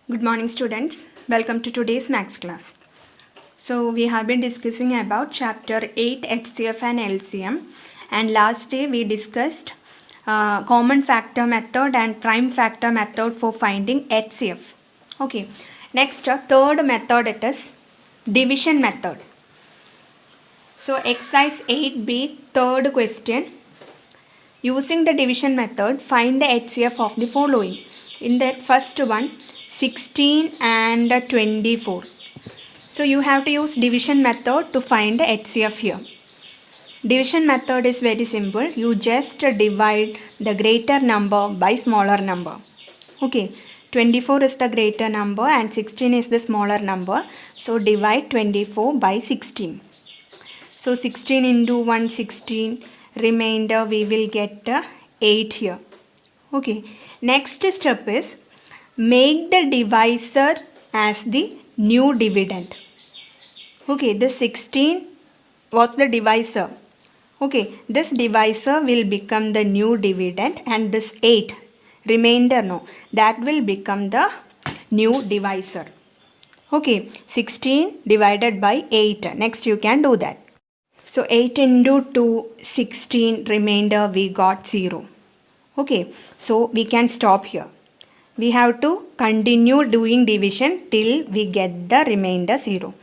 Good morning students. Welcome to today's maths class. So we have been discussing about chapter 8 HCF and LCM, and last day we discussed common factor method and prime factor method for finding HCF. Okay. Next third method, it is division method. So exercise 8b, third question. Using the division method, find the HCF of the following. In that first one, 16 and 24. So you have to use division method to find the HCF here. Division method is very simple. You just divide the greater number by smaller number. Okay, 24 is the greater number and 16 is the smaller number. So divide 24 by 16. So 16 into 1, 16. Remainder we will get 8 here. Okay, next step is make the divisor as the new dividend. Okay, this 16 was the divisor. Okay, this divisor will become the new dividend, and this 8 remainder, no, that will become the new divisor. Okay, 16 divided by 8. Next you can do that. So 8 into 2, 16, remainder we got 0. Okay, so we can stop here. We have to continue doing division till we get the remainder 0.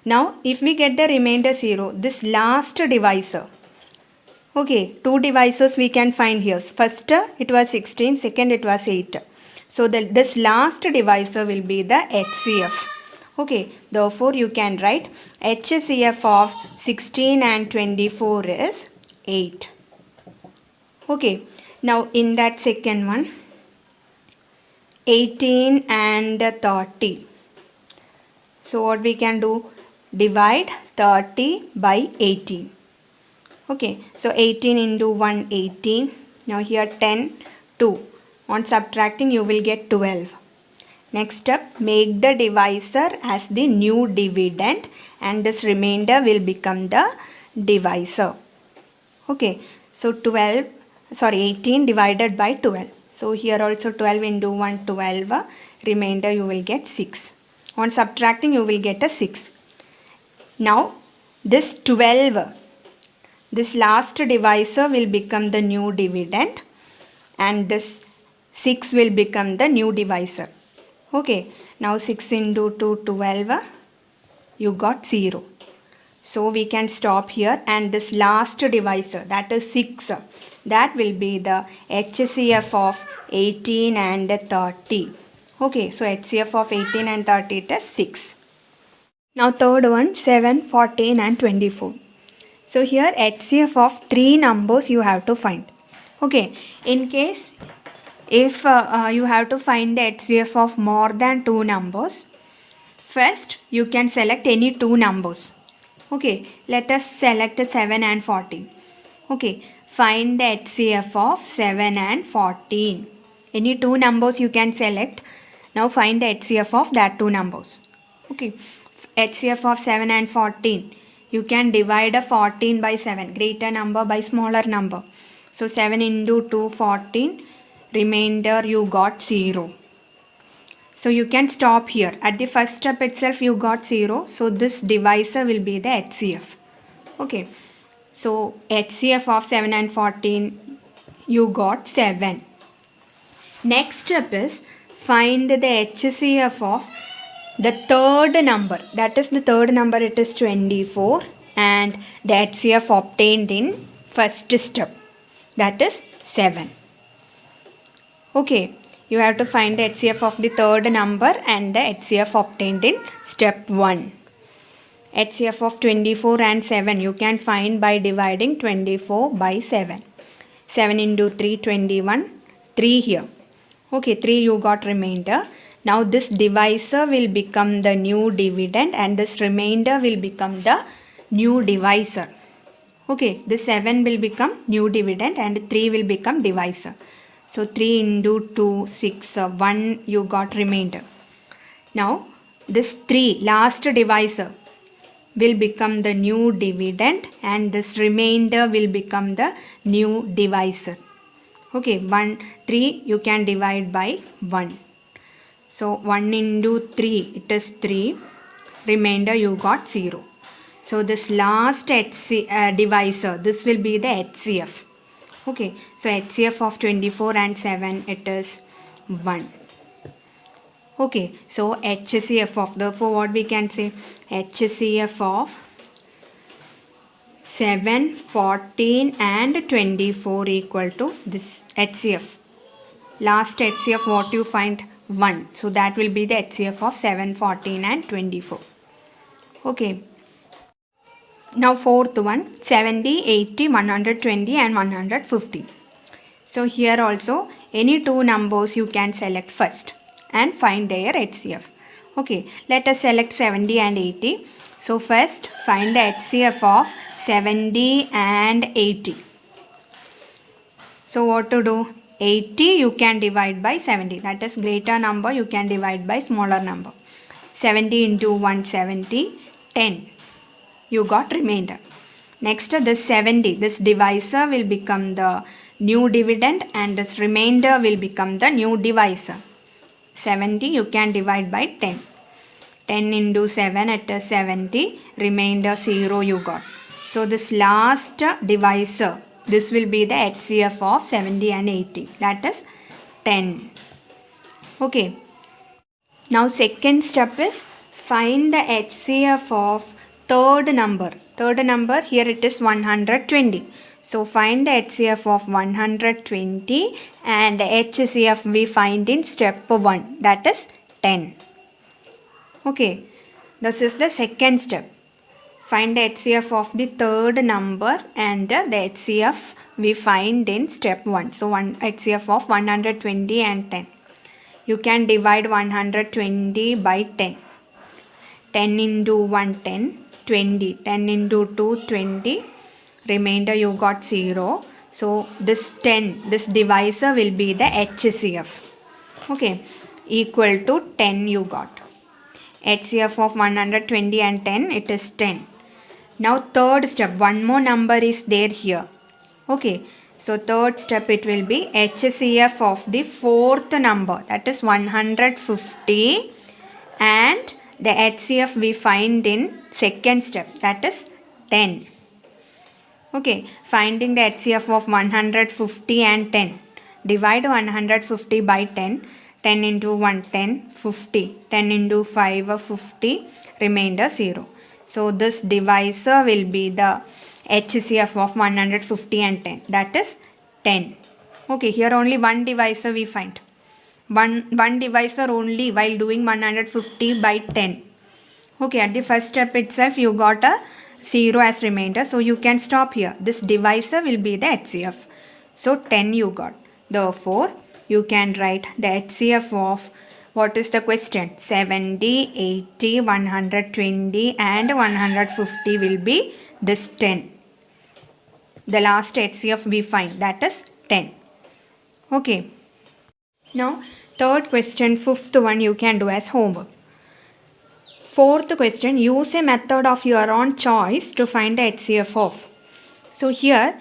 Now if we get the remainder 0, this last divisor, okay, two divisors we can find here. First it was 16, second it was 8. So this last divisor will be the HCF. Okay, therefore you can write HCF of 16 and 24 is 8. Okay, now in that second one, 18 and 30. So what we can do? Divide 30 by 18. Okay, so 18 into 1, 18. Now here 10, 2. On subtracting you will get 12. Next step, make the divisor as the new dividend, and this remainder will become the divisor. Okay, so 18 divided by 12. So here also 12 into 1, 12. Remainder you will get 6. On subtracting you will get a 6. Now this 12, this last divisor will become the new dividend, and this 6 will become the new divisor. Okay, now 6 into 2, 12. You got 0. So we can stop here, and this last divisor, that is 6, that will be the HCF of 18 and 30. Okay, so HCF of 18 and 30 it is 6. Now third one, 7, 14 and 24. So here HCF of 3 numbers you have to find. Okay, in case if you have to find the HCF of more than 2 numbers, first you can select any 2 numbers. Okay, let us select 7 and 14. Okay, find the HCF of 7 and 14. Any 2 numbers you can select. Now find the HCF of that 2 numbers. Okay, HCF of 7 and 14. You can divide a 14 by 7, greater number by smaller number. So 7 into 2, 14. Remainder you got 0. So you can stop here. At the first step itself you got 0. So this divisor will be the HCF. Okay. So HCF of 7 and 14, you got 7. Next step is find the HCF of the third number. That is the third number, it is 24. And the HCF obtained in first step, that is 7. Okay, you have to find the HCF of the third number and the HCF obtained in step 1. HCF of 24 and 7 you can find by dividing 24 by 7. 7 into 3, 21. 3 here. Okay, 3 you got remainder. Now this divisor will become the new dividend, and this remainder will become the new divisor. Okay, this 7 will become new dividend and 3 will become divisor. So 3 into 2, 6, 1 you got remainder. Now this 3 last divisor will become the new dividend, and this remainder will become the new divisor. Okay, 3 you can divide by 1. So 1 into 3, it is 3. Remainder you got 0. So this last divisor, this will be the HCF. Okay, so HCF of 24 and 7, it is 1. Okay, so HCF of, therefore what we can say, HCF of 7, 14 and 24 equal to this HCF. Last HCF what you find? 1. So that will be the HCF of 7, 14 and 24. Okay. Now fourth one, 70, 80, 120 and 150. So here also any two numbers you can select first and find their HCF. Okay, let us select 70 and 80. So first find the HCF of 70 and 80. So what to do? 80 you can divide by 70. That is greater number you can divide by smaller number. 70 into 170, 10. You got remainder. Next this 70, this divisor will become the new dividend and this remainder will become the new divisor. 70 you can divide by 10. 10 into 7 it is 70, remainder 0 you got. So this last divisor, this will be the HCF of 70 and 80, that is 10. Okay. Now second step is find the HCF of third number. Third number, here it is 120. So find the HCF of 120 and the HCF we find in step 1, that is 10. Okay, this is the second step. Find the HCF of the third number and the HCF we find in step 1. So HCF of 120 and 10. You can divide 120 by 10. 10 into 1, 10. 20. 10 into 2, 20. Remainder you got 0. So this 10, this divisor will be the HCF. Okay, equal to 10 you got. HCF of 120 and 10, it is 10. Now third step, one more number is there here. Okay, so third step it will be HCF of the fourth number, that is 150, and the HCF we find in second step, that is 10. Okay, finding the HCF of 150 and 10. Divide 150 by 10. 10 into 1, 10, 50. 10 into 5, 50. Remainder 0. So this divisor will be the HCF of 150 and 10. That is 10. Okay, here only one divisor we find. One divisor only while doing 150 by 10. Okay, at the first step itself you got a 0 as remainder. So you can stop here. This divisor will be the HCF. So 10 you got. Therefore, you can write the HCF of, what is the question? 70, 80, 120 and 150 will be this 10. The last HCF we find, that is 10. Okay. Now, third question, fifth one you can do as homework. Fourth question, use a method of your own choice to find the HCF of. So here,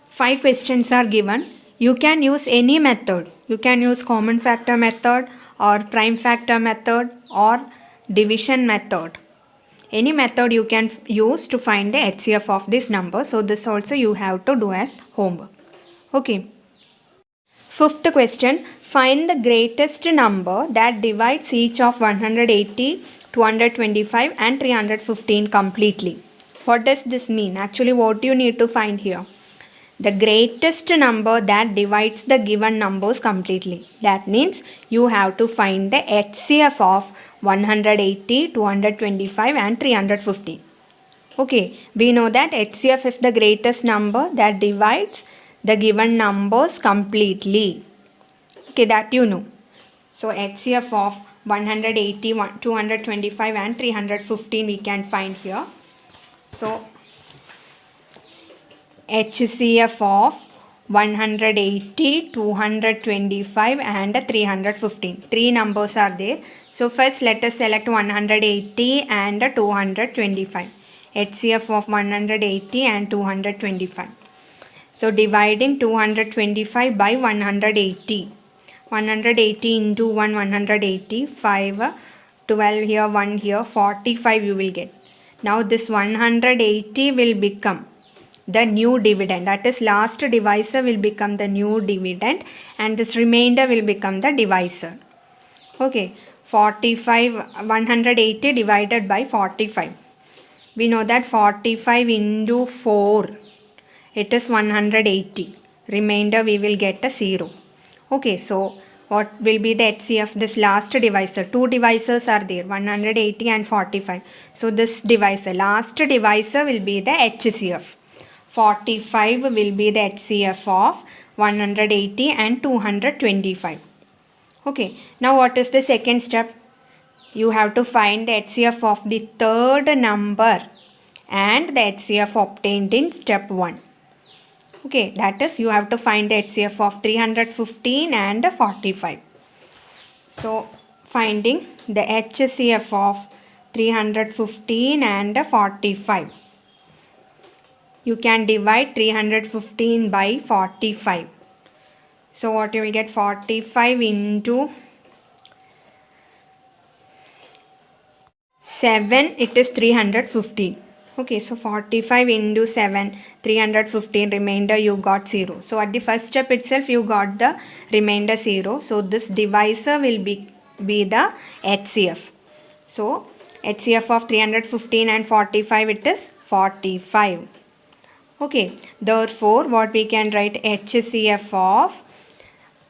5 questions are given. You can use any method. You can use common factor method or prime factor method or division method. Any method you can use to find the HCF of this number. So this also you have to do as homework. Okay. Fifth question, find the greatest number that divides each of 180, 225 and 315 completely. What does this mean? Actually, what you need to find here? The greatest number that divides the given numbers completely. That means you have to find the HCF of 180, 225 and 315. Okay, we know that HCF is the greatest number that divides the given numbers completely. Okay, that you know. So HCF of 180, 225 and 315 we can find here. So HCF of 180, 225 and 315. 3 numbers are there. So first let us select 180 and 225. HCF of 180 and 225. So dividing 225 by 180. 180 into 1, 180, 5, 12 here, 1 here, 45 you will get. Now this 180 will become the new dividend, that is last divisor will become the new dividend and this remainder will become the divisor. Okay, 45, 180 divided by 45. We know that 45 into 4, it is 180. Remainder we will get a 0. Okay, so what will be the HCF? This last divisor, two divisors are there, 180 and 45. So this divisor, last divisor will be the HCF. 45 will be the HCF of 180 and 225. Okay, now what is the second step? You have to find the HCF of the third number and the HCF obtained in step 1. Okay, that is you have to find the HCF of 315 and 45. So, finding the HCF of 315 and 45. You can divide 315 by 45. So, what you will get? 45 into 7, it is 315. Okay, so 45 into 7, 315, remainder you got 0. So at the first step itself you got the remainder 0. So this divisor will be the HCF. So HCF of 315 and 45, it is 45. Okay, therefore what we can write? HCF of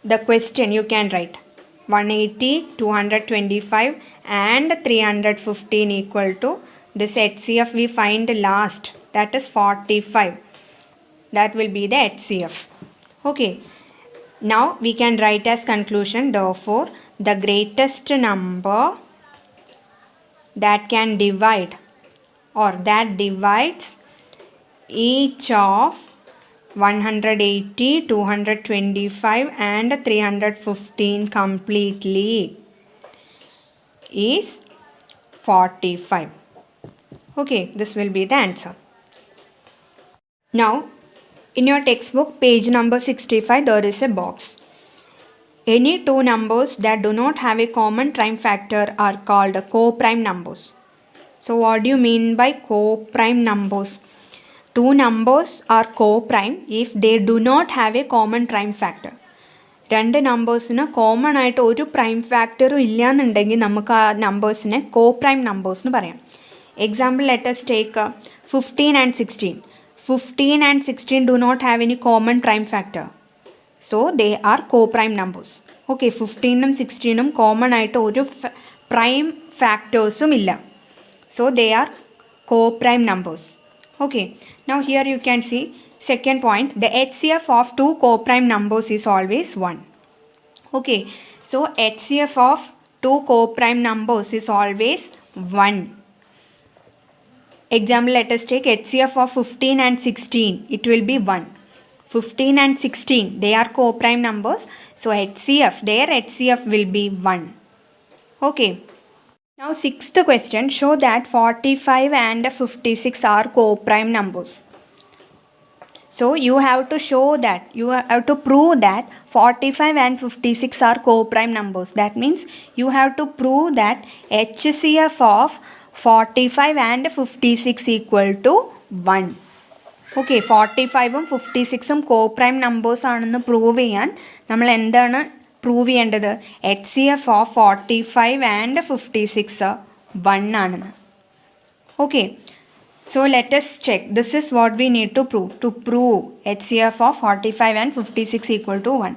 the question you can write 180, 225 and 315 equal to this HCF we find last, that is 45. That will be the HCF. Okay, now we can write as conclusion, therefore the greatest number that can divide or that divides each of 180, 225 and 315 completely is 45. Okay, this will be the answer. Now, in your textbook, page number 65, there is a box. Any two numbers that do not have a common prime factor are called co-prime numbers. So, what do you mean by co-prime numbers? Two numbers are co-prime if they do not have a common prime factor. രണ്ട് നമ്പേഴ്സിന് common ആയിട്ട് ഒരു prime ഫാക്ടറും ഇല്ലയെന്നുണ്ടെങ്കിൽ നമുക്ക് ആ നമ്പേഴ്സിനെ കോ prime numbers എന്ന് പറയാം. Example, let us take 15 and 16. 15 and 16 do not have any common prime factor. So, they are co-prime numbers. Okay, 15 and 16 common ആയിട്ട് ഒരു prime factors illa. So, they are co-prime numbers. Okay, now here you can see second point, the HCF of two co-prime numbers is always 1. Okay, so HCF of two co-prime numbers is always 1. Example, let us take HCF of 15 and 16. It will be 1. 15 and 16, they are co-prime numbers. So HCF, their HCF will be 1. Okay. Now sixth question, show that 45 and 56 are co-prime numbers. So you have to show that, you have to prove that 45 and 56 are co-prime numbers. That means you have to prove that HCF of 45 and 56 equal to 1. Okay, 45ഉം 56ഉം co-prime numbers ആണെന്ന് prove ചെയ്യാൻ നമ്മൾ എന്താണ് prove ചെയ്യേണ്ടത്? HCF of 45 and 56 1 ആണെന്ന്. Okay, so let us check. This is what we need to prove. To prove HCF of 45 and 56 equal to 1.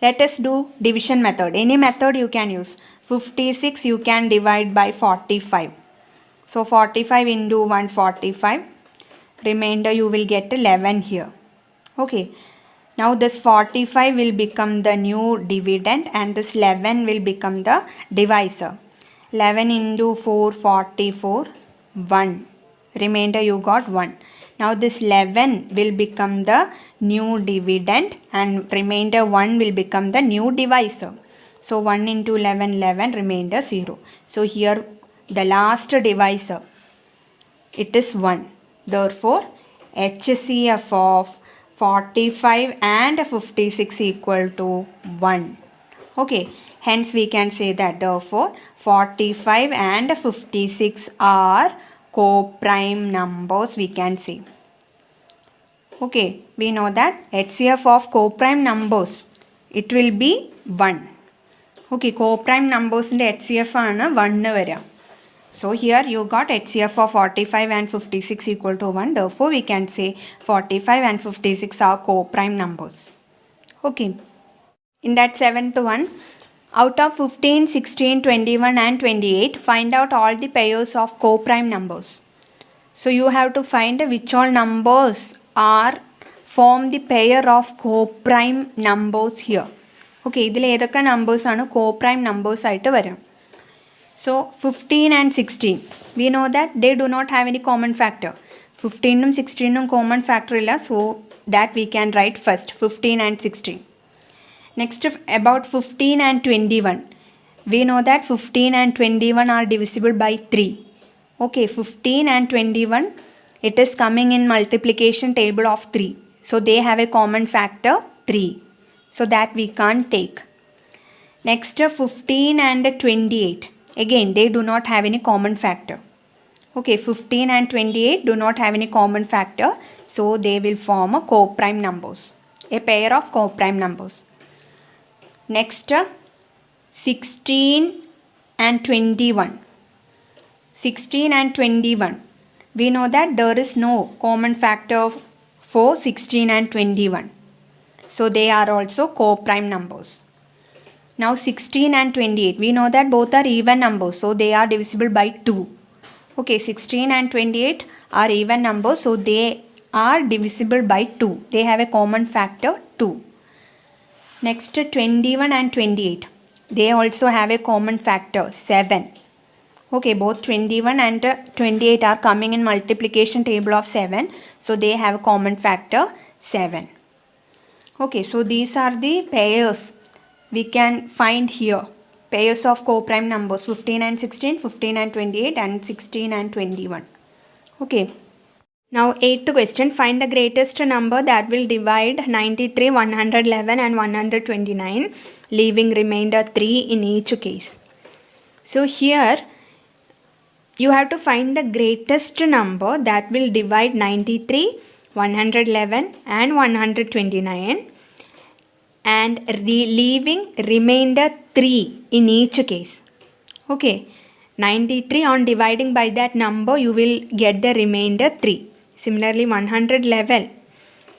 Let us do division method. Any method you can use. 56 you can divide by 45. So 45 into 145, remainder you will get 11 here. Okay, now this 45 will become the new dividend and this 11 will become the divisor. 11 into 4, 44, 1. Remainder you got 1. Now this 11 will become the new dividend and remainder 1 will become the new divisor. So 1 into 11, 11, remainder 0. So here the last divisor, it is 1. Therefore, HCF of 45 and 56 equal to 1. Okay, hence we can say that therefore 45 and 56 are co-prime numbers, we can say. Okay, we know that HCF of co-prime numbers, it will be 1. Okay, co-prime numbers in the HCF ആണ് 1 വരിക. So here you got HCF of 45 and 56 equal to 1. Therefore we can say 45 and 56 are co-prime numbers. Okay. In that 7th one, out of 15, 16, 21 and 28, find out all the pairs of co-prime numbers. So you have to find which all numbers are form the pair of co-prime numbers here. Okay, ഇതിൽ ഏതൊക്കെ numbers ആണ് co-prime numbers ആയിട്ട് വരാം. So 15 and 16, we know that they do not have any common factor. 15 and 16 common factor illa, so that we can write first 15 and 16. Next, about 15 and 21, we know that 15 and 21 are divisible by 3. Okay, 15 and 21, it is coming in multiplication table of 3. So they have a common factor 3. So that we can't take. Next, 15 and 28. Again, they do not have any common factor. Okay, 15 and 28 do not have any common factor. So they will form a co-prime numbers. A pair of co-prime numbers. Next, 16 and 21. 16 and 21. We know that there is no common factor for 16 and 21. So they are also co-prime numbers. Now 16 and 28. We know that both are even numbers. So they are divisible by 2. Okay, 16 and 28 are even numbers. So they are divisible by 2. They have a common factor 2. Next, 21 and 28. They also have a common factor 7. Okay, both 21 and 28 are coming in multiplication table of 7. So they have a common factor 7. Okay, so these are the pairs we can find here. Pairs of co-prime numbers 15 and 16, 15 and 28 and 16 and 21. Okay. Now 8th question, find the greatest number that will divide 93, 111 and 129, leaving remainder 3 in each case. So here you have to find the greatest number that will divide 93, 111 and 129 and leaving remainder 3 in each case. Okay, 93 on dividing by that number you will get the remainder 3. Similarly 111,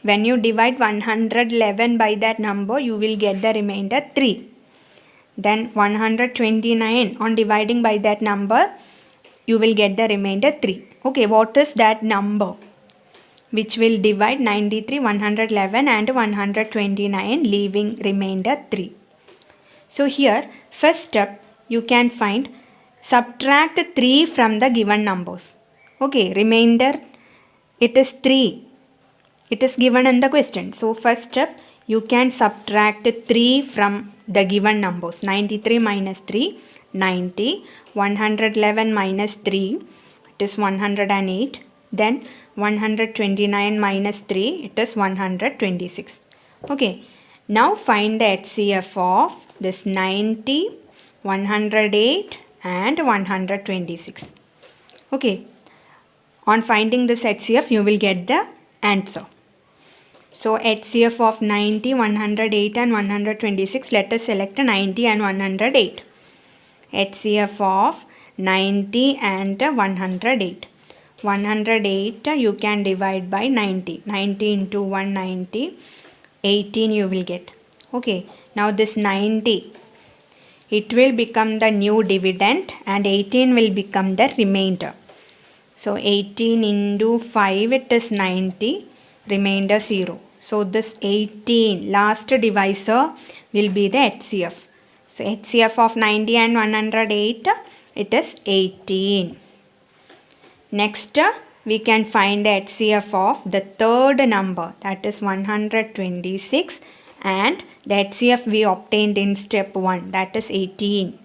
when you divide 111 by that number you will get the remainder 3. Then 129 on dividing by that number you will get the remainder 3. Okay, what is that number which will divide 93, 111 and 129, leaving remainder 3? So here, first step, you can find subtract 3 from the given numbers. Okay, remainder, it is 3. It is given in the question. So first step, you can subtract 3 from the given numbers. 93 minus 3, 90. 111 minus 3, it is 108. Then 129 minus 3, it is 126. Okay, now find the HCF of this 90, 108 and 126. Okay, on finding this HCF you will get the answer. So HCF of 90, 108 and 126, let us select 90 and 108. HCF of 90 and 108. 108 you can divide by 90. 90 into 190, 18 you will get. Okay, now this 90, it will become the new dividend and 18 will become the remainder. So 18 into 5, it is 90, remainder 0. So this 18, last divisor, will be the HCF. So HCF of 90 and 108, it is 18. Next, we can find the HCF of the third number, that is 126, and the HCF we obtained in step 1, that is 18.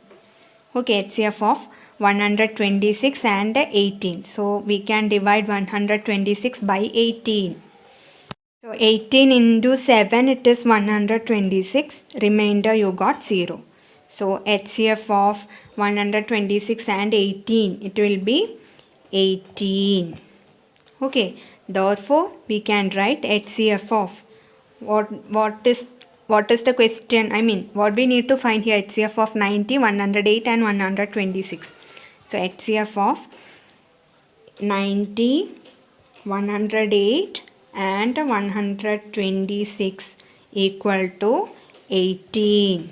Okay, HCF of 126 and 18. So we can divide 126 by 18. So 18 into 7, it is 126. Remainder you got 0. So HCF of 126 and 18, it will be 18. Okay, therefore we can write HCF of what is the question? I mean, what we need to find here? HCF of 90, 108 and 126. So HCF of 90, 108 and 126 equal to 18.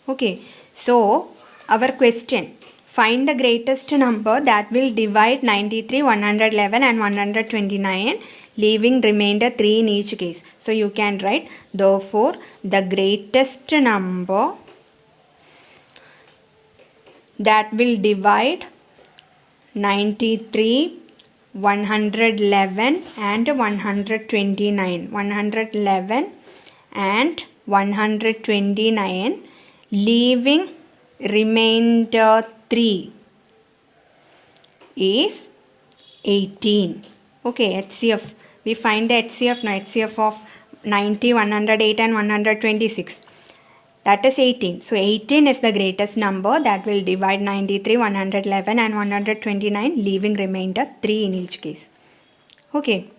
Okay, so our question, find the greatest number that will divide 93, 111 and 129, leaving remainder 3 in each case. So you can write, therefore the greatest number that will divide 93, 111 and 129. 111 and 129, leaving remainder 3 is 18. Okay, HCF. We find the HCF now. HCF of 90, 108 and 126. That is 18. So 18 is the greatest number that will divide 93, 111 and 129, leaving remainder 3 in each case. Okay.